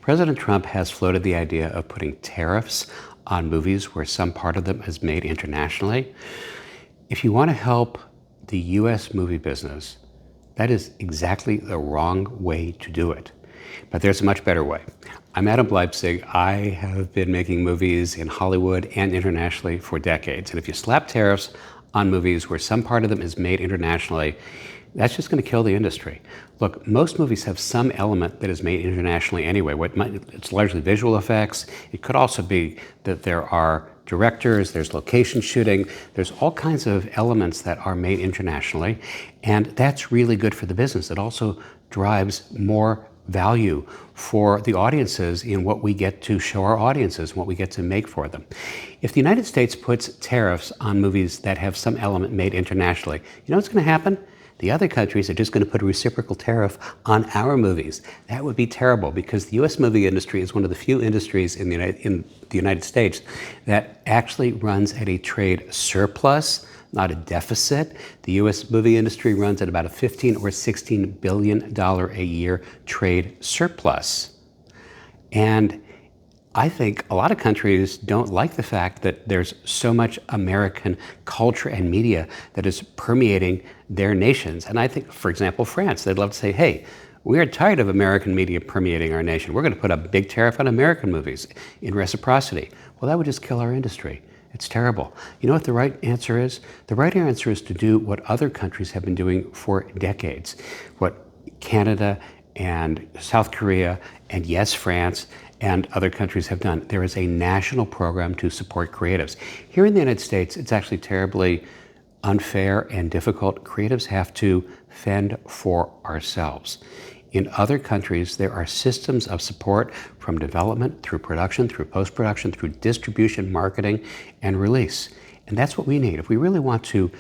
President Trump has floated the idea of putting tariffs on movies where some part of them is made internationally. If you want to help the U.S. movie business, that is exactly the wrong way to do it. But there's a much better way. I'm Adam Leipzig. I have been making movies in Hollywood and internationally for decades. And if you slap tariffs on movies where some part of them is made internationally, that's just going to kill the industry. Look, most movies have some element that is made internationally anyway. It's largely visual effects. It could also be that there are directors, there's location shooting, there's all kinds of elements that are made internationally, and that's really good for the business. It also drives more value for the audiences in what we get to show our audiences, what we get to make for them. If the United States puts tariffs on movies that have some element made internationally, you know what's going to happen? The other countries are just going to put a reciprocal tariff on our movies. That would be terrible because the U.S. movie industry is one of the few industries in the United States that actually runs at a trade surplus, not a deficit. The U.S. movie industry runs at about a $15 or $16 billion a year trade surplus. And I think a lot of countries don't like the fact that there's so much American culture and media that is permeating their nations. And I think, for example, France, they'd love to say, hey, we are tired of American media permeating our nation. We're going to put a big tariff on American movies in reciprocity. Well, that would just kill our industry. It's terrible. You know what the right answer is? The right answer is to do what other countries have been doing for decades, what Canada and South Korea and yes, France and other countries have done. There is a national program to support creatives. Here in the United States, it's actually terribly unfair and difficult. Creatives have to fend for ourselves. In other countries, there are systems of support from development through production, through post-production, through distribution, marketing, and release. And that's what we need. If we really want to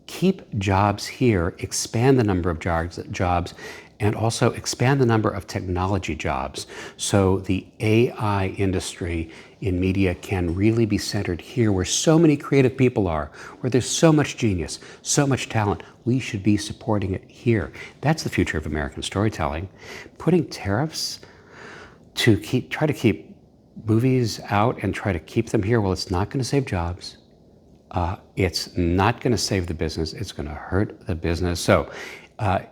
keep jobs here, expand the number of jobs, and also expand the number of technology jobs so the AI industry in media can really be centered here where so many creative people are, where there's so much genius, so much talent. We should be supporting it here. That's the future of American storytelling. Putting tariffs to try to keep movies out and try to keep them here, well, it's not going to save jobs. It's not going to save the business. It's going to hurt the business. So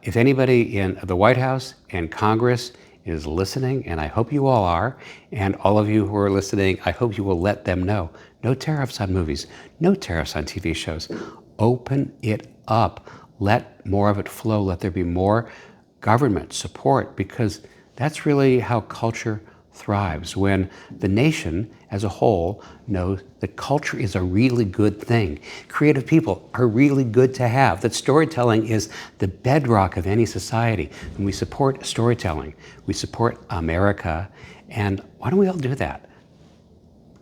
if anybody in the White House and Congress is listening, and I hope you all are, and all of you who are listening, I hope you will let them know. No tariffs on movies, no tariffs on TV shows. Open it up. Let more of it flow. Let there be more government support, because that's really how culture thrives, when the nation as a whole knows that culture is a really good thing. Creative people are really good to have, that storytelling is the bedrock of any society. And we support storytelling, we support America, and why don't we all do that?